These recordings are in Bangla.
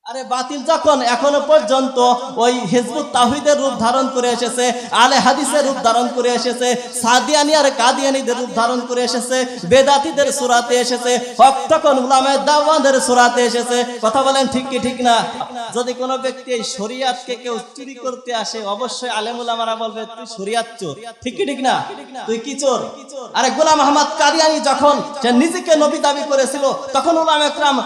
আরে বাতিল যখন এখনো পর্যন্ত ওই হিজবুত তাওহীদের রূপ ধারণ করে এসেছে, আলে হাদিসের রূপ ধারণ করে এসেছে, সাদিয়ানি আর কাদিয়ানিদের রূপ ধারণ করে এসেছে, বেদাতীদের সূরাতে এসেছে, হক তখন উলামায়ে দাওয়াতের সূরাতে এসেছে। কথা বলেন ঠিক কি ঠিক না? যদি কোনো ব্যক্তি এই শরীয়তকে কেউ চুরি করতে আসে, অবশ্যই আলেম উলামারা বলবে তুই শরীয়ত চোর। ঠিক কি ঠিক না? তুই কি চোর? আরে গোলাম আহমদ কাদিয়ানি যখন সে নিজেকে নবী দাবি করেছিল, তখন উলামায়ে কেরাম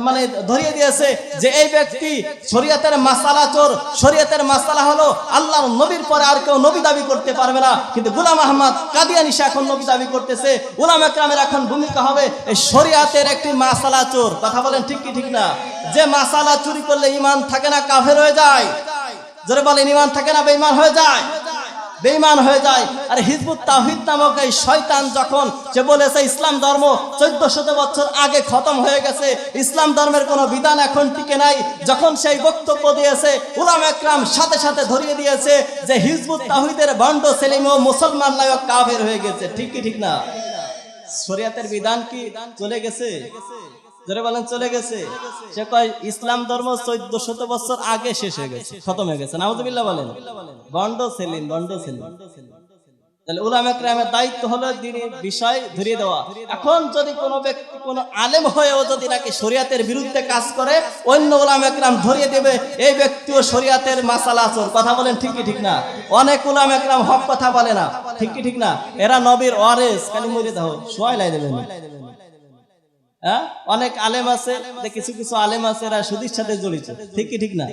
মানে ধরিয়ে দিয়েছে যে এই ব্যক্তি শরীয়তের মাসালা চোর। শরীয়তের মাসালা হলো আল্লাহর নবীর পরে আর কেউ নবী দাবি করতে পারবে না, কিন্তু গোলাম আহমদ কাদিয়ানি সে এখন নবী দাবি করতেছে। উলামায়ে কেরামের এখন ভূমিকা হবে এই শরীয়তের একটি মাসালা চোর। কথা বলেন ঠিক কি ঠিক না? যে মাসালা চুরি করলে ঈমান থাকে না, কাফের হয়ে যায়। জোরে বলেন, ঈমান থাকে না, বেঈমান হয়ে যায়, বেঈমান হয়ে যায়। আর হিজবুত তাওহীদ নামক এই শয়তান যখন সে বলেছে ইসলাম ধর্ম 1400 বছর আগে খতম হয়ে গেছে, ইসলাম ধর্মের কোনো বিধান এখন টিকে নাই, যখন সেই বক্তব্য দিয়েছে উলামায়ে কেরাম সাথে সাথে ধরিয়ে দিয়েছে যে হিজবুত তাওহীদের ভণ্ড সেলিম ও মুসলমান নায়ক কাফের হয়ে গেছে। ঠিক কি ঠিক না? শরীয়তের বিধান কি চলে গেছে? জোরে বলেন চলে গেছে। সে কয় ইসলাম ধর্ম 1400 বছর আগে শেষ হয়ে গেছে, খতম হয়ে গেছে। নাউযুবিল্লাহ বলেন। ভণ্ড সেলিম, ভণ্ড সেলিম। তাহলে উলামায়ে কেরামের দায়িত্ব হলো দ্বীনের বিষয় ধরিয়ে দেওয়া। এখন যদি কোনো ব্যক্তি কোনো আলেম হয়েও যদি নাকি শরীয়তের বিরুদ্ধে কাজ করে, অন্য উলামায়ে কেরাম ধরিয়ে দেবে এই ব্যক্তিও শরীয়তের মাসালা চোর। কথা বলেন ঠিক কি ঠিক না? অনেক উলামায়ে কেরাম হক কথা বলে না। ঠিক কি ঠিক না? এরা নবীর ওয়ারিস, খালি মরে দাও সোয়াই লাই দেবেন। অনেক আলেম আছে, কিছু কিছু আলেম আছে এরা সুদের সাথে জড়িত। ঠিক কি ঠিক না?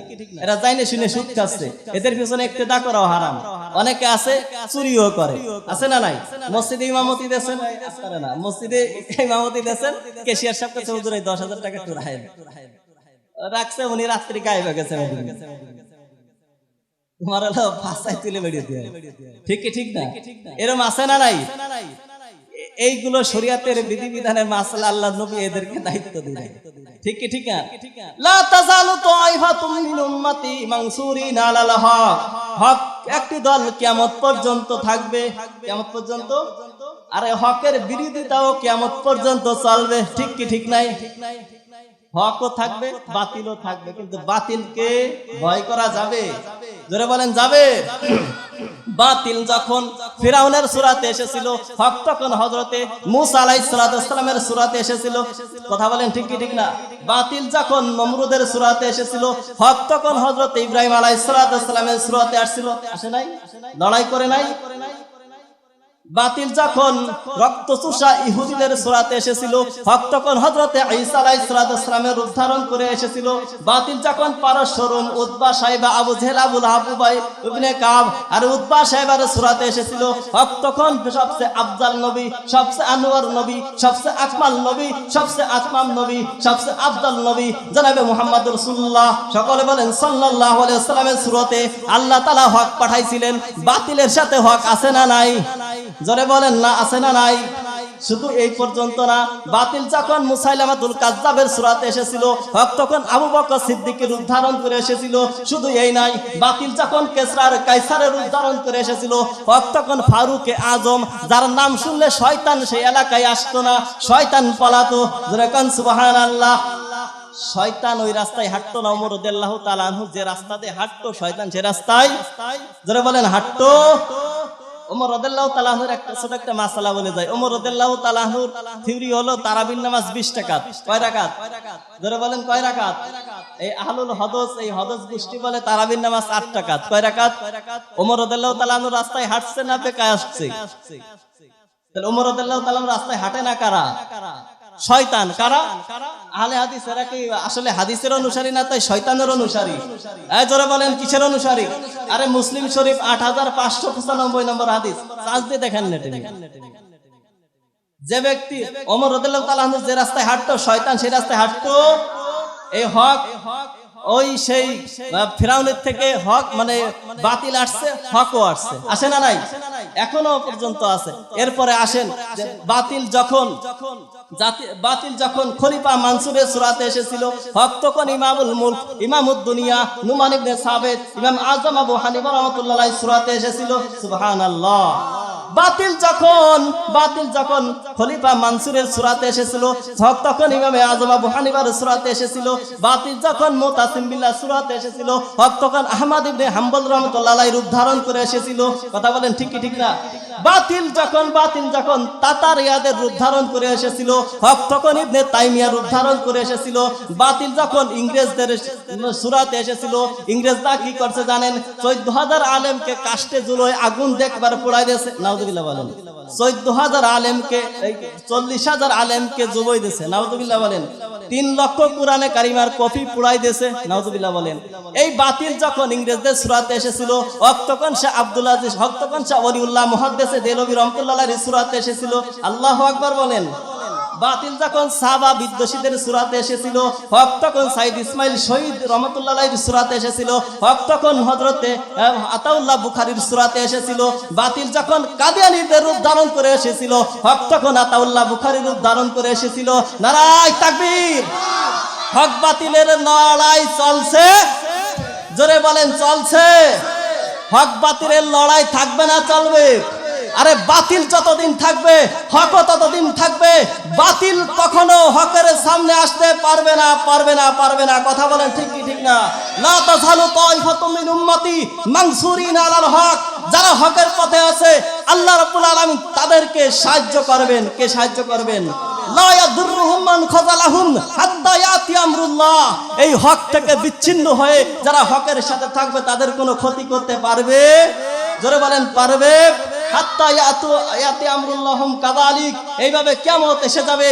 এরা জানে শুনে সুদ খাচ্ছে, এদের পিছনে ইক্তেদা করাও হারাম। অনেকে আছে চুরিও করে, আছে না নাই? মসজিদে ইমামতি দেন না, মসজিদে ইমামতি দেন, ক্যাশিয়ার সাহেব কাছে হুজুর 10,000 টাকা একটু রাখছে, উনি রাত্রি গায়েব হয়ে গেছে, তোমার হলো ফাঁসায় তুলে বেরিয়ে দিয়ে। ঠিক কি ঠিক না? এরকম আছে না নাই? এইগুলো শরীয়তের বিধিবিধানের মাসলা আল্লাহ নবী এদেরকে দায়িত্ব দিলেন। ঠিক কি ঠিক না? লা তাজালু তাইফাতুম মিন উম্মতি মানসুরিন আলাল হক। হক একটি দল কিয়ামত পর্যন্ত থাকবে। কিয়ামত পর্যন্ত। আর হকের বিরোধিতাও কিয়ামত পর্যন্ত চলবে। ঠিক কি ঠিক নাই? হকও থাকবে, বাতিলও থাকবে, কিন্তু বাতিলকে ভয় করা যাবে? জোরে বলেন যাবে? বাতিল যখন ফিরাউনের সূরাতে এসেছিল, হক তখন হযরতে মূসা আলাইহিস সালামের সূরাতে এসেছিল। কথা বলেন ঠিক কি ঠিক না? বাতিল যখন নমরুদের সূরাতে এসেছিল, হক তখন হযরতে ইব্রাহিম আলাইহিস সালামের সূরাতে আসছিল। আসে নাই? লড়াই করে নাই? বাতিল যখন রক্তচোষা ইহুদিদের সূরাতে এসেছিল, হক তখন হযরতে ঈসা আলাইহিস সালামের রূপ ধারণ করে এসেছিল। বাতিল যখন পারস্য রোম উতবা সাইবা আবু জেহেল আবু লাহাব উবাই ইবনে কাব আর উতবা সাইবার সূরাতে এসেছিল, হক তখন সবচেয়ে আফজাল নবী, সবচেয়ে আনোয়ার নবী, সবচেয়ে আকমাল নবী, সবচেয়ে আতমাম নবী, সবচেয়ে আফজাল নবী জনাবে মুহাম্মদ রাসূলুল্লাহ সকলে বলেন সাল্লাল্লাহু আলাইহি ওয়াসাল্লামের সূরাতে আল্লাহ তাআলা হক পাঠাইছিলেন। বাতিলের সাথে হক আছে না নাই? জোরে বলেন না আছে না নাই? শুধু এই পর্যন্ত না, বাতিল যখন মুসাইলামাতুল কাজ্জাবের সূরাতে এসেছিল, হক তখন আবু বকর সিদ্দিকের রূপ ধারণ করে এসেছিল। শুধু এই নাই, বাতিল যখন কিসরার কায়সারের রূপ ধারণ করে এসেছিল, হক তখন ফারুকে আজম, যার নাম শুনলে শয়তান সেই এলাকায় আসতো না, শয়তান পালাতো। জোরে কোন সুবহানাল্লাহ। শয়তান ওই রাস্তায় হাঁটতো না। ওমর রাদিয়াল্লাহু তাআলা আনহু যে রাস্তা দিয়ে হাঁটতো, শয়তান সে রাস্তায় জোরে বলেন হাঁটতো। ওমর রাদিয়াল্লাহু তাআলা আনহুর একটা ছোট একটা মাসালা বলে যায়। ওমর রাদিয়াল্লাহু তাআলা আনহুর থিওরি হলো তারাবির নামাজ 20 রাকাত। কয় রাকাত? ধরে বলেন কয় রাকাত? এই আহলুল হদস, এই হদস গোষ্ঠী বলে তারাবির নামাজ 8 রাকাত। কয় রাকাত? ওমর রাদিয়াল্লাহু তাআলা আনহু রাস্তায় হাঁটছে না বেকায় আসছে? তাহলে ওমর রাদিয়াল্লাহু তাআলা রাস্তায় হাঁটে না কারা? শয়তান। কারা? আহলে হাদিস। এরা কি আসলে হাদিসের অনুসারী না, তাই শয়তানের অনুসারী? এই জোরে বলেন কিসের অনুসারী? আরে মুসলিম শরীফ 8595 নম্বর হাদিস, চার্জ দিয়ে দেখেন নেটে। যে ব্যক্তি ওমর রাদিয়াল্লাহু তাআলা আনহু যে রাস্তায় হাঁটতো, শয়তান সেই রাস্তায় হাঁটতো। এই হক ওই সেই ফিরাউনের থেকে হক মানে বাতিল আসছে, হকও আসছে। আসে না নাই? এখনো পর্যন্ত আছে। এরপরে আসেন বাতিল যখন খলিফা মানসুরের সূরাতে এসেছিল, হক তখন ইমামুল মুলক, ইমামুদ দুনিয়া নুমান ইবনে সাবিত, ইমাম আযম আবু হানিফা রাহমাতুল্লাহ আলাইহির সূরাতে এসেছিল। সুবহানাল্লাহ। বাতিল যখন খলিফা মানসুরের সূরাতে এসেছিল, হক তখন ইমামে আযম আবু হানিফার সূরাতে এসেছিল, বাতিল যখন মুতাসিম বিল্লাহ সূরাতে এসেছিল, হক তখন আহমদ ইবনে হাম্বল রাহমাতুল্লাহ আলাইহি রূপ ধারণ করে এসেছিল। কথা বলেন ঠিক কি ঠিক না? বাতিল যখন তাতারিয়াদের রূপ ধারণ করে এসেছিল, হক তখন ইবনে তাইমিয়া রূপ ধারণ করে এসেছিল। বাতিল যখন ইংরেজদের সূরাতে এসেছিল, ইংরেজরা কি করছে জানেন? 14,000 আলেমকে কাস্টে জুলোয় আগুন দেখবার পোড়াই দিয়েছে। নাউযুবিল্লাহ বলেন। 14,000 আলেমকে 40,000 আলেমকে জুলোয় দিয়েছে। নাউযুবিল্লাহ বলেন। 3 লক্ষ কোরআনে কারিমার কপি পোড়াই দিয়েছে। নাউযুবিল্লাহ বলেন। এই বাতিল যখন ইংরেজদের সূরাতে এসেছিল, হক তখন শাহ আব্দুল আজিজ, হক তখন শাহ ওলিউল্লাহ মুহাদ্দিসে দেলভী রাহমাতুল্লাহ আলাইহির সূরাতে এসেছিল। আল্লাহু আকবার বলেন। বাতিল যখন সাহাবা বিদ্বেষীদের সূরাতে এসেছিল, হক তখন সাইদ ইসমাইল শহীদ রহমাতুল্লাহ আলাইহির সূরাতে এসেছিল, হক তখন হযরতে আতাউল্লাহ বুখারীর সূরাতে এসেছিল। বাতিল যখন কাদিয়ানীদের রূপ ধারণ করে এসেছিল, হক তখন আতাউল্লাহ বুখারীর রূপ ধারণ করে এসেছিল। নারায়ে তাকবীর। হক বাতিলের লড়াই চলছে, জোরে বলেন চলছে। হক বাতিলের লড়াই থাকবে না চলবে? আরে বাতিল যতদিন থাকবে হক ততদিন থাকবে। বাতিল কখনো হকের সামনে আসতে পারবে না। কথা বলেন ঠিক কি ঠিক না? লা তাযালু তাইফাতুম মিন উম্মতি মানসুরিন আলাল হক। যারা হকের পথে আছে আল্লাহ রাব্বুল আলামিন তাদেরকে সাহায্য করবেন। কে সাহায্য করবেন? লা ইয়াদুররুহুম মান খাযালাহুম হাত্তা ইয়াতি আমরুল্লাহ। এই হক থেকে বিচ্ছিন্ন হয়ে যারা হকের সাথে থাকবে তাদের কোনো ক্ষতি করতে পারবে? জোরে বলেন পারবে? হাত্তা ইয়াতি আমরুল্লাহুম কাযালিক। এইভাবে কিয়ামত এসে যাবে।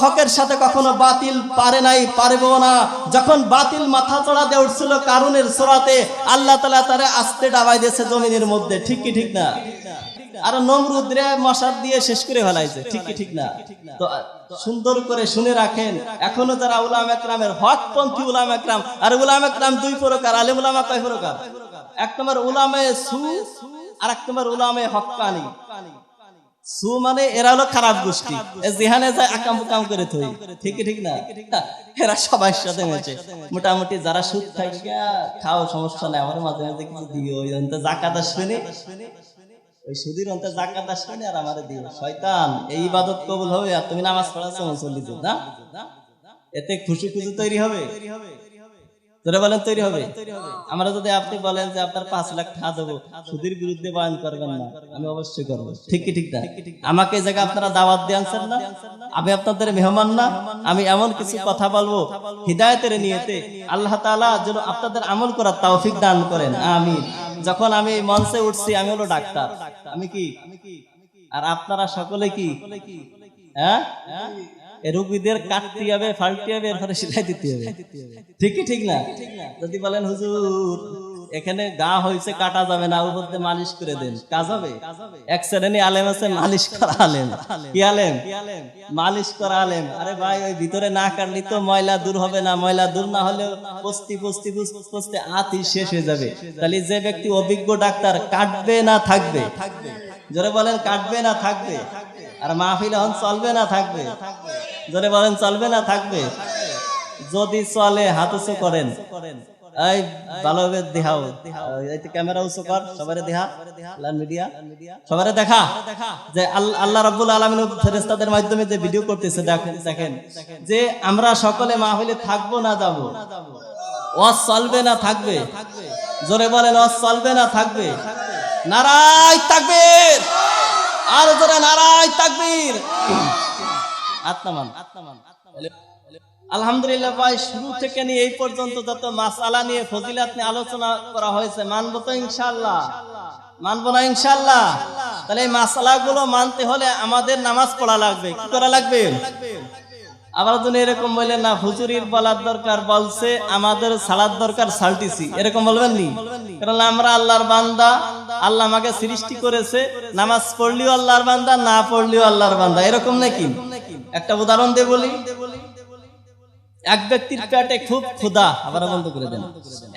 হকের সাথে কখনো বাতিল পারে নাই, পারবেও না। যখন বাতিল মাথা চড়া দিয়ে উঠছিল কারুনের সূরাতে, আল্লাহ তাআলা তারে আস্তে ডাবাই দিয়েছে জমিনের মধ্যে। ঠিক কি ঠিক না? আর নমরুদ রে মশার দিয়ে শেষ করে ফেলাইছে। ঠিক কি ঠিক না? তো সুন্দর করে শুনে রাখেন, এখনো যারা উলামা একরামের হকপন্থী উলামা একরাম, আর উলামা একরাম দুই প্রকার। আলেম উলামা কয় প্রকার? এক নম্বর উলামায়ে সু, আর এক নম্বর উলামায়ে হক্কানি। সু মানে এরা হলো খারাপ গোষ্ঠী, যেখানে যায় আকাম বুকাম করে থই। ঠিক ঠিক না? এরা সবাই সাথে মেশে। মোটামুটি যারা সুদ থাকে খাও, সমস্যা নাই, আমার মাঝে মাঝে কিছু দিও, ওই অন্ত যাকাত আসবে, ওই সুদির অন্ত যাকাত আসবে আর আমারে দিও। শয়তান, এই ইবাদত কবুল হবে আর তুমি নামাজ পড়াচ্ছ মুসল্লিদ না, এতে খুশি তৈরি হবে? তোরা বলেন তৈরি হবে? আমরা যদি আপনি বলেন যে আপনার 5 লাখ টাকা দেবো, সুদের বিরুদ্ধে বয়ান করবেন না, আমি অবশ্যই করবো। ঠিক কি ঠিক না? আমাকে এই জায়গায় আপনারা দাওয়াত দিয়ে আনছেন না? আমি আপনাদের মেহমান না? আমি এমন কিছু কথা বলবো হিদায়াতের নিয়তে, আল্লাহ তাআলা যেন আপনাদের আমল করার তৌফিক দান করেন। আমিন। যখন আমি মঞ্চে উঠছি, আমি হলো ডাক্তার। আমি কি? আর আপনারা সকলে কি? হ্যাঁ, রোগীদের কাটতে হবে, ফালতে হবে, এরপরে সেলাই দিতে হবে। ঠিক ঠিক না? যদি বলেন হুজুর এখানে গা হয়েছে কাটা যাবে না, উপর দিয়ে মালিশ করে দেন, কাজ হবে? এক শ্রেণী আলেম আছে মালিশ করা আলেম। কি আলেম? মালিশ করা আলেম। আরে ভাই, ওই ভিতরে না কাটলি তো ময়লা দূর হবে না। ময়লা দূর না হলেও পস্তি আতি শেষ হয়ে যাবে। তাহলে যে ব্যক্তি অভিজ্ঞ ডাক্তার, কাটবে না থাকবে? জোরে বলেন কাটবে না থাকবে? আর মাহফিল হন চলবে না থাকবে? জোরে বলেন চলবে না থাকবে? যদি চলে হাত উঁচু করেন, এই ভালোভাবে দেখাও, ক্যামেরা উঁচু কর, সবারে দেখা, মিডিয়া সবারে দেখা যে আল্লাহ রাব্বুল আলামিন ফেরেশতাদের মাধ্যমে যে ভিডিও করতেছে, দেখেন যে আমরা সকলে মাহফিলে থাকবো না যাবো? ওয়াজ চলবে না থাকবে? জোরে বলেন ওয়াজ চলবে না থাকবে? নারায়ে তাকবীর। আর জোরে নারায়ে তাকবীর। আত্মান। আলহামদুলিল্লাহ ভাই, শুরু থেকে নিয়ে এই পর্যন্ত যত মাসআলা নিয়ে ফজিলাত নিয়ে আলোচনা করা হয়েছে, মানবো তো ইনশাআল্লাহ? মানবো না ইনশাআল্লাহ? তাহলে এই মাসআলাগুলো মানতে হলে আমাদের নামাজ পড়া লাগবে। কি করা লাগবে? আবার যদি এরকম বললেন না হুজুরির বলার দরকার, বলছে আমাদের সালাদ দরকার, সালটিছি, এরকম বলবেন নি? কারণ আমরা আল্লাহর বান্দা, আল্লাহ আমাকে সৃষ্টি করেছে, নামাজ পড়লিও আল্লাহর বান্দা, না পড়লিও আল্লাহর বান্দা, এরকম নাকি? একটা উদাহরণ দিয়ে বলি। এক ব্যক্তির পেটে খুব ক্ষুধা, আবার বন্ধ করে দেন।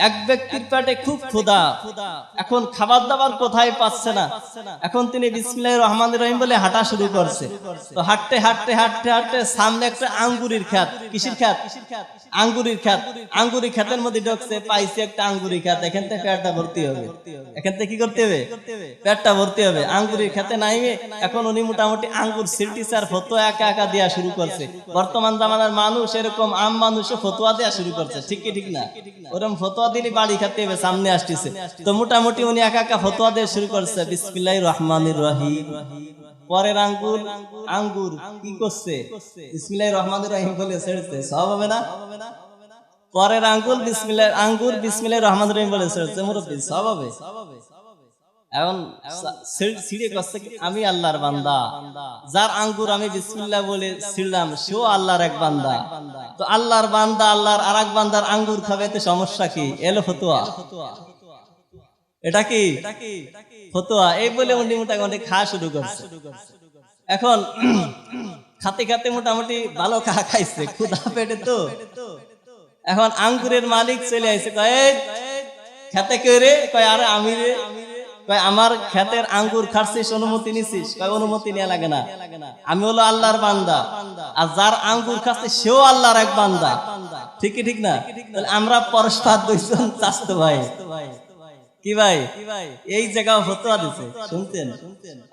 এক ব্যক্তির পেটে খুব ক্ষুধা, এখন খাবার দাবার কোথায় পাচ্ছে না, এখন তিনি বিসমিল্লাহির রহমানির রহিম বলে হাঁটা শুরু করছে। তো হাঁটতে হাঁটতে হাঁটতে হাঁটতে সামনে একটা আঙ্গুরের ক্ষেত, কিসের ক্ষেত? আঙ্গুরের ক্ষেত। আঙ্গুরের ক্ষেতের মধ্যে ঢুকছে, পাইছে একটা আঙ্গুরের ক্ষেত, এখান থেকে পেটটা ভর্তি হবে। এখান থেকে কি করতে হবে? পেটটা ভর্তি হবে। আঙ্গুরের ক্ষেতে নাইমে এখন উনি মোটামুটি আঙ্গুর সিলটিছে আর ফতোয়া একা একা দেওয়া শুরু করছে। বর্তমান জামানার মানুষ এরকম আম মানুষও ফতোয়া দেওয়া শুরু করছে, ঠিক কি ঠিক না? ওরকম ফতোয়া দিলে বাড়ি খাতে হবে, সামনে আসতেছে। তো মোটামুটি উনি একা একা ফতোয়া দেওয়া শুরু করছে, বিসমিল্লাহির রহমানির রহিম। পরের আঙ্গুর, আঙ্গুর কি করছে? বিসমিল্লাহির রহমানির রহিম বলে ছেড়েছে, সব হবে না? পরের আঙ্গুর বিসমিল্লাহির রহমানির রহিম বলে ছেড়েছে, মুরব্বি সব হবে? এখন ছিঁড়ে করছে কি, আমি আল্লাহর বান্দা, যার আঙ্গুর আমি বিসমিল্লাহ বলে ছিড়লাম সেও আল্লাহর এক বান্দা। তো আল্লাহর বান্দা আল্লাহর আর এক বান্দার আঙ্গুর খাবে, তো সমস্যা কি? এলো ফতোয়া। এটা কি ফতোয়া? এই বলে উনি মোটামুটি খাওয়া শুরু করছে। এখন খাতে খাতে মোটামুটি ভালো খাইছে, ক্ষুধা পেটে। তো এখন আঙ্গুরের মালিক চলে আসছে, কয় খেতে কে রে? কয় আরে আমি রে। কয় আমার ক্ষেতের আঙ্গুর খাচ্ছিস, অনুমতি নিছিস? কয় অনুমতি নেওয়া লাগে না, আমি হলো আল্লাহর বান্দা, আর যার আঙ্গুর খাচ্ছে সেও আল্লাহর এক বান্দা, ঠিক কি ঠিক না? তাহলে আমরা পরস্পর দুইজন চাচতো ভাই। কি ভাই? এই জায়গায় ফতোয়া দিছে, শুনতেন?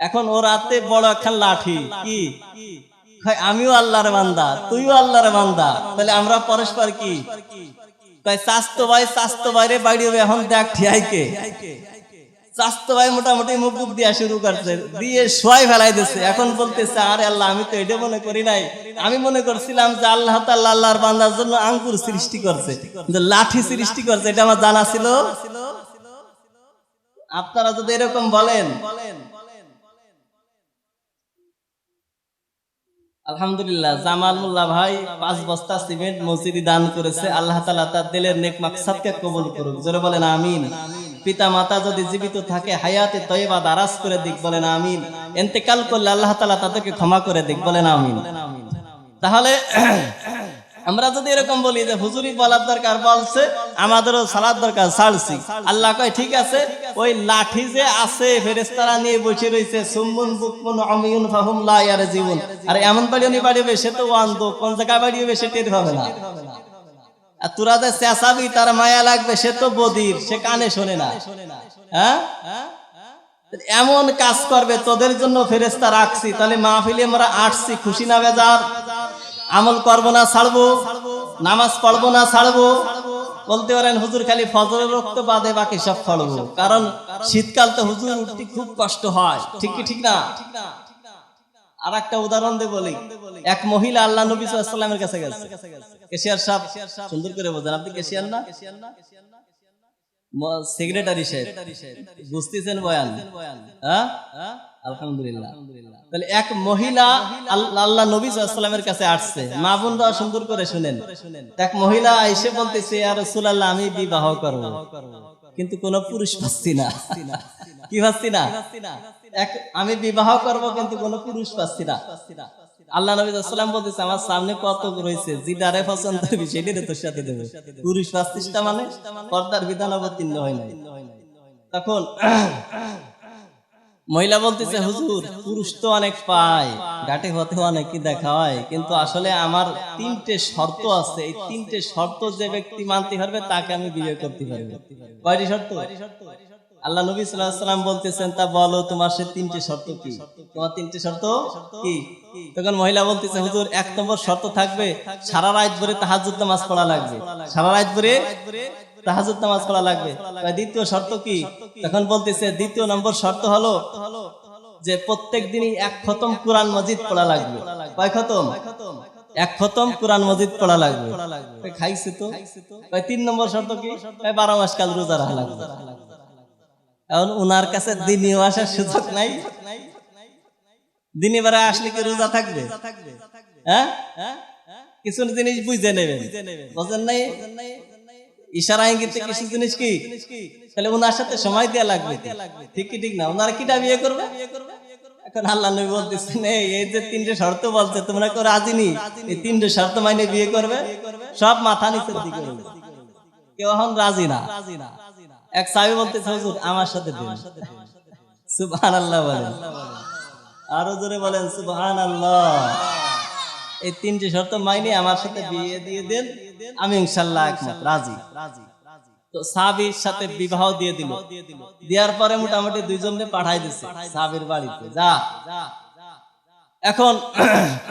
এখন ওর হাতে বড় একখান লাঠি, কি আমিও আল্লাহর বান্দা, তুইও আল্লাহর বান্দা, তাহলে আমরা পরস্পর কি? কয় চাচতো ভাই রে বাড়ি হবে, এখন দেখ ঠিয়াইকে। চাচতো ভাই মোটামুটি মুখ দিয়া শুরু করছে, দিয়ে শোয়াই ফেলাই দিচ্ছে। এখন বলতেছে, আরে আল্লাহ, আমি তো এটা মনে করি নাই, আমি মনে করছিলাম যে আল্লাহ তাআলা আল্লাহর বান্দার জন্য আঙ্গুর সৃষ্টি করছে, লাঠি সৃষ্টি করছে, এটা আমার জানা ছিল। আপনারা যদি এরকম বলেন, আলহামদুলিল্লাহ, জামাল মোল্লা ভাই 5 বস্তা সিমেন্ট মসজিদে দান করেছে, আল্লাহ তাআলা তার দিলের নেক মাকসাদকে কবুল করুক, জোরে বলেন আমিন। পিতা মাতা যদি জীবিত থাকে হায়াতে তয়্যিবা দারাজ করে দিক, বলেন আমিন। ইন্তেকাল করলে আল্লাহ তাআলা তাদেরকে ক্ষমা করে দিক, বলেন আমিন। তাহলে আমরা যদি এরকম বলি যে হুজুরি বলার দরকার বলছে, আমাদেরও সালাত দরকার, ছাড়ছি। আল্লাহ কয় ঠিক আছে, ওই লাঠি যে আছে ফেরেশতারা নিয়ে বসে রয়েছে, সুম্মুন বুকমুন উমিয়ুন ফাহুম লা ইয়ারজিউন, আর এমন বাড়ি উনি বাড়ি হবে, সে তো অন্ধ, কোন জায়গায় বাড়ি হবে সে টের পাবে না। আর তোরা যে চেঁচাবি তার মায়া লাগবে, সে তো বদির, সে কানে শোনে না। হ্যাঁ, এমন কাজ করবে, তোদের জন্য ফেরেশতা রাখছি। তাহলে মাহফিলে আমরা আসছি খুশি না বেজার? আমল করবো না ছাড়বো? নামাজ পড়বো না ছাড়বো? বলতে পারেন হুজুর খালি ফজরের রক্ত বাদে বাকি সব পড়বো, কারণ শীতকাল তো হুজুর উঠতে খুব কষ্ট হয়, ঠিক কি ঠিক না? আর একটা উদাহরণ দিয়ে বলি, এক মহিলা আল্লাহ নবী সাল্লাল্লাহু আলাইহি ওয়াসাল্লামের কাছে গেছে। কেশিয়ার সাহেব, সুন্দর করে বোঝেন, আপনি কেশিয়ার না? সেক্রেটারি সাহেব, বুঝতেছেন বয়ান? হ্যাঁ, আলহামদুলিল্লাহ। তাহলে এক মহিলা আল্লাহ নবী সাল্লাল্লাহু আলাইহি ওয়াসাল্লামের কাছে আসছে, মা বোনরা সুন্দর করে শুনেন। এক মহিলা এসে বলতেছে, ইয়া রাসূলুল্লাহ, আমি বিবাহ করব, কিন্তু কোন পুরুষ পাচ্ছি না। কি পাচ্ছি না? আমি বিবাহ করব কিন্তু কোন পুরুষ পাচ্ছি না। আল্লাহ নবী সাল্লাল্লাহু আলাইহি ওয়াসাল্লাম বলতেছে, আমার সামনে কত রয়েছে, যেটারে পছন্দ হবে সেটারে তোর সাথে দেব। পুরুষ পাচ্ছিস না মানে পর্দার বিধান অবতীর্ণ হয় না। তখন মহিলা বলতেছে, হুজুর পুরুষ তো অনেক পায়, ঘাটে হতে অনেক কি দেখা হয়, কিন্তু আসলে আমার 3টে শর্ত আছে, এই 3টে শর্ত যে ব্যক্তি মানতে পারবে তাকে আমি বিয়ে করতে পারবো। কয়টি শর্ত? আল্লাহ নবী সাল্লাল্লাহু আলাইহি ওয়াসাল্লাম বলতেছেন, তা বলো তোমার সে 3টে শর্ত কি? তোমার 3টে শর্ত কি? তখন মহিলা বলতেছে, হুজুর 1 নম্বর শর্ত থাকবে সারা রাত ভরে তাহাজ্জুদ নামাজ পড়া লাগবে, সারা রাত ভরে তাহাজ্জুদ নামাজ পড়া লাগবে। দ্বিতীয় শর্ত কি? তখন বলতেছে, দ্বিতীয় নম্বর শর্ত হলো যে প্রত্যেক দিনই 1 খতম কোরআন মাজিদ পড়া লাগবে। কয় খতম? 1 খতম কোরআন মাজিদ পড়া লাগবে। খাইছে তো। 3 নম্বর শর্ত কি? 12 মাস কাল রোজা রাখা লাগবে। এখন উনার কাছে দিনে আসার সুযোগ নাই, দিনে বেলা আসলে কি রোজা থাকবে? হ্যাঁ, কিছু জিনিস বুঝে নেবেন, বুঝেন নাই? ইশারা ইঙ্গিতে কিছু জিনিস কি, তাহলে উনার সাথে সময় দেওয়া লাগবে, ঠিক কি ঠিক না? উনারা কিটা বিয়ে করবে? এখন আল্লাহ নবী বলতেছেন, এই যে 3টে শর্ত বলছে, তোমরা কেউ রাজি নি? এই 3টে শর্ত মাইনে বিয়ে করবে? সব মাথা নিচের দিকে হইল। কেউ এখন রাজি না। এক সাহাবী বলতেছে হুজুর আমার সাথে দিন। সুবহানাল্লাহ বলেন, আরো জোরে বলেন সুবহানাল্লাহ। এই তিনটি শর্ত মাইনে আমার সাথে বিয়ে দিয়ে দেন, আমি ইনশাআল্লাহ একমত রাজি। তো সাহাবীর সাথে বিবাহ দিয়ে দিল। দেওয়ার পরে মোটামুটি দুইজনকে পাঠাই দিচ্ছে সাহাবীর বাড়িতে, যা। এখন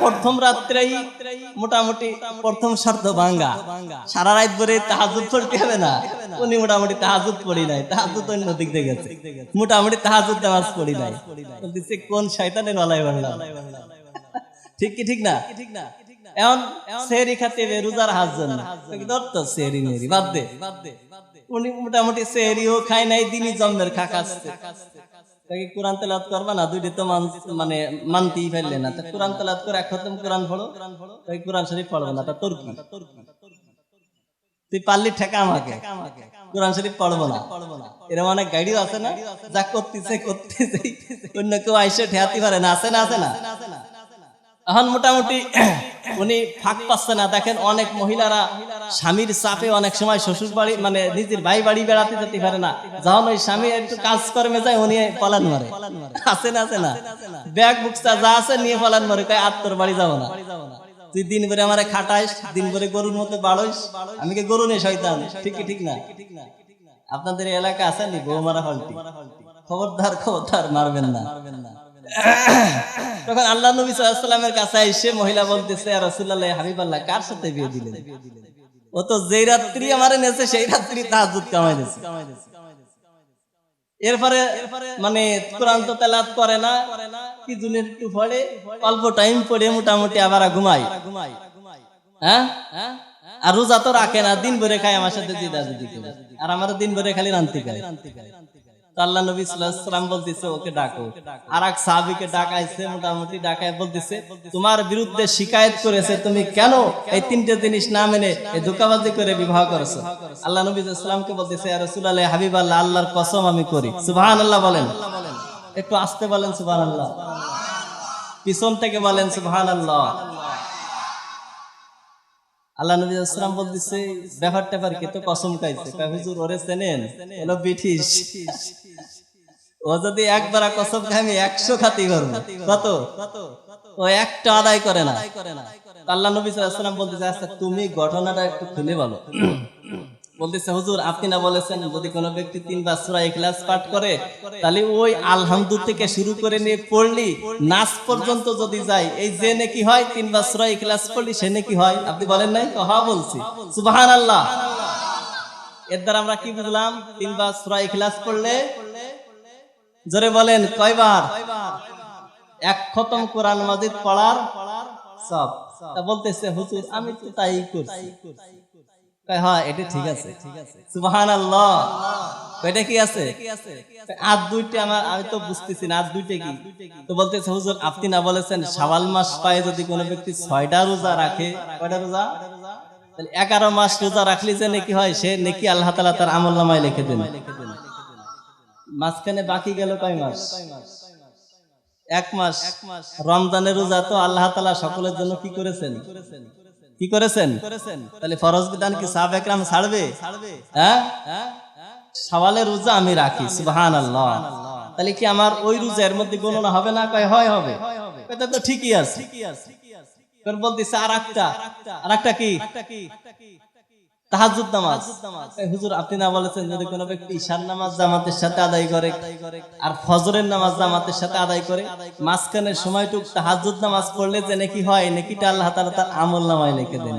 প্রথম রাত্রেই মোটামুটি প্রথম শর্ত ভাঙ্গা, সারা রাত ধরে তাহাজ্জুদ পড়তে হবে না। উনি মোটামুটি তাহাজ্জুদ পড়ি নাই, তাহাজ্জুদ অন্য দিক দিয়ে গেছে, মোটামুটি তাহাজ্জুদ নামাজ পড়ি নাই। বলতেছে কোন শয়তানের বেলায় বললাম, ঠিক কি ঠিক না? এখন সেহরি খাতে রোজার হাত জন্য ধরতো সেহরি মেরি বাদ দে। উনি মোটামুটি সেহরিও খায় নাই, দিনই জন্মের খাকাচ্ছে। কোরআন তেলাওয়াত করবা না, দুইটা তো মানে মানতেই পারলে না। কোরআন তেলাওয়াত করে এক খতম কোরআন পড়ো, কোরআন শরীফ পড়বো না, তা তোর কি? তুই পারলি ঠেকা আমাকে, কোরআন শরীফ পড়বো না। এরকম অনেক গাইডিও আছে না, যা করতেছে অন্য কেউ আইসে ঠেয়াতে পারে না, আছে না? আছে না? এখন মোটামুটি উনি ফাঁক পাচ্ছে না। দেখেন অনেক মহিলারা স্বামীর চাপে অনেক সময় শ্বশুর বাড়ি মানে নিজের ভাই বাড়ি বেড়াতে যেতে পারে না। যখন ওই স্বামী একটু কাজ কর্মে যায় উনি পালান মারে, আছে না? আছে না? ব্যাগ বুকটা যা আছে নিয়ে পালান মারে, কয় আর তোর বাড়ি যাবো না। তুই দিন ভরে আমারে খাটাইস, দিন ভরে গরুর মতো বাড়ইস, আমি কি গরু নেই শয়তান? ঠিক কি ঠিক না? আপনাদের এলাকা আছে নি বউ মারা হলটি? খবরদার খবরদার, মারবেন না। তখন আল্লাহ নবী সাল্লাল্লাহু আলাইহি ওয়াসাল্লামের কাছে এসে মহিলা বলতেছে, ইয়া রাসূলুল্লাহ হাবিবাল্লাহ, কার সাথে বিয়ে দিলেন? ও তো যেই রাত্রি আমারে নেছে সেই রাত্রি তাহাজ্জুদ কামাই দিয়েছে। এরপরে মানে কোরআন তো তেলাওয়াত করে না, কি জুনের একটু পড়ে, অল্প টাইম পড়ে মোটামুটি আবার ঘুমায়। হ্যাঁ, আর রোজা তো রাখে না, দিন ভরে খায় আমার সাথে জিদাজিদি করে, আর আমার দিন ভরে খালি রান্তি খায়। আল্লাহ নবী সাল্লাল্লাহু আলাইহি ওয়াসাল্লাম বলতেছে ওকে ডাকো। আরেক সাহাবীকে ডাকাইছে, মোটামুটি ডাকায় বলতেছে তোমার বিরুদ্ধে শিকায়েত করেছে, তুমি কেন এই তিনটে জিনিস না মেনে এই ধোঁকাবাজি করে বিবাহ করেছো? আল্লাহ নবী সাল্লাল্লাহু আলাইহি ওয়াসাল্লামকে বলতেছে, ইয়া রাসূলুল্লাহ হাবিবাল্লাহ, আল্লাহর কসম আমি করি। সুবহানাল্লাহ বলেন, একটু আস্তে বলেন সুবহানাল্লাহ, পিছন থেকে বলেন সুবহানাল্লাহ। আল্লাহ নবী সাল্লাল্লাহু আলাইহি ওয়াসাল্লাম বলতেছে ব্যাপারটা পার কি? তো কসম খাইছে। কয় হুজুর ওরে চেনেন? হলো ব্রিটিশ, ও যদি একবার কসম খায় আমি 100 খাতি করব। কত? ও একটা আদায় করে না। আল্লাহ নবী সাল্লাল্লাহু আলাইহি ওয়াসাল্লাম বলতেছে আচ্ছা তুমি ঘটনাটা একটু খুলে বলো। বলতেছে হুজুর আপনি না বলেছেন যদি কোনো ব্যক্তি 3 বার সূরা ইখলাস পাঠ করে তাহলে ওই আলহামদু থেকে শুরু করে নিয়ে পড়লি নাস পর্যন্ত যদি যায় এই যে নেকি হয় 3 বার সূরা ইখলাস পড়লি সে নেকি হয়? আপনি বলেন নাই? হ্যাঁ বলছি। সুবহানাল্লাহ। এর দ্বারা আমরা কি বুঝলাম? 3 বার সূরা ইখলাস পড়লে জোরে বলেন কয়বার? এক খতম কোরআন মাজিদ পড়ার সব। তা বলতেছে হুজুর আমি তো তাই করছি। হ্যাঁ এটা ঠিক আছে। সুবহানাল্লাহ। এটা কি আছে? আর দুইটা আমি তো বুঝতেছি না আর দুইটা কি? তো বলতেছে হুজুর আপনি না বলেছেন শাওয়াল মাস পায় যদি কোনো ব্যক্তি 6টা রোজা রাখে, কয়টা রোজা? তাহলে 11 মাস রোজা রাখলে যে নেকি হয় সে নেকি আল্লাহ তাআলা তার আমলনামায় লিখে দেন। মাঝখানে বাকি গেল কয় মাস? 1 মাস। রমজানের রোজা তো আল্লাহ তাআলা সকলের জন্য কি করেছেন? কি করেছেন? তাহলে ফরজ বিধান কি সাহাবা একরাম ছাড়বে? হ্যাঁ, শাওয়ালের রোজা আমি রাখি। সুবহানাল্লাহ। তাহলে কি আমার ওই রোজার মধ্যে গণনা হবে না? কয় হয় হবে। এটা তো ঠিকই আছে। কোন বলতেছে আরেকটা কি? তাহাজ্জুদ নামাজ। হুজুর আপনি না বলেছেন যদি কোনো ব্যক্তি ঈশার নামাজ জামাতের সাথে আদায় করে আর ফজরের নামাজ জামাতের সাথে আদায় করে মাঝখানের সময়টুকু তাহাজ্জুদ নামাজ পড়লে যে নেকি হয় নেকিটা আল্লাহ তাআলা তার আমলনামায় লিখে দেন।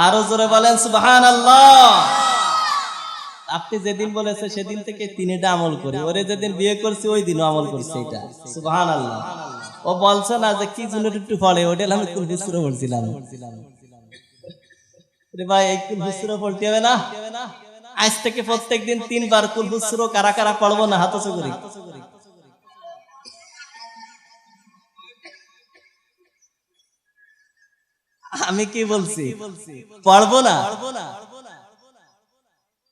আরো জোরে বলেন সুবহানাল্লাহ। আপনি যেদিন বলেছে সেদিন থেকে 3টা আমল করি, ওরে যেদিন বিয়ে করছি ওই দিনও আমল করছি। এটা সুবহানাল্লাহ। ও বলছে না যে কি জন্য একটু পড়ে, ওটা আমি কুল সুরা পড়ছিলাম। ভাই এই কুল সুরা পড়তে হবে না? আজ থেকে প্রত্যেকদিন 3 বার কুল সুরা কারা কারা পড়বো না? হাত উঁচু করি। আমি কি বলছি? পড়বো না?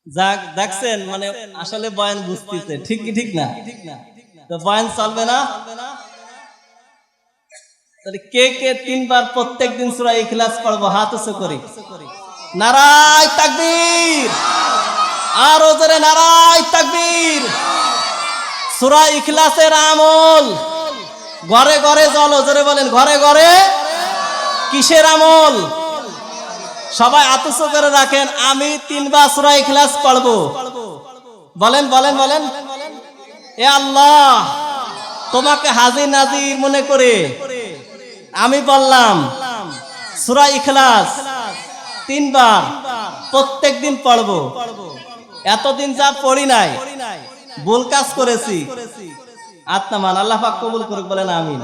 যাক দেখছেন মানে আসলে বয়ান বুঝতেছে, ঠিক কি ঠিক না? তো বয়ান চলবে না? তাহলে কে কে তিনবার প্রত্যেকদিন সূরা ইখলাস পড়বো? হাত উঁচু করে। নারায়ে তাকবীর, আর জোরে নারায়ে তাকবীর। সূরা ইখলাসের আমল ঘরে ঘরে চলো, জোরে বলেন ঘরে ঘরে। কিসের আমল? সবাই হাত উঁচু করে রাখেন। আমি তিনবার সূরা ইখলাস পড়বো। বলেন বলেন বলেন। এ আল্লাহ, তোমাকে হাজির নাজির মনে করে আমি বললাম সূরা ইখলাস তিনবার প্রত্যেকদিন পড়বো। এতদিন যা পড়ি নাই, ভুল কাজ করেছি, আত্মা মান, আল্লাহ পাক কবুল করুক, বলেন আমিন।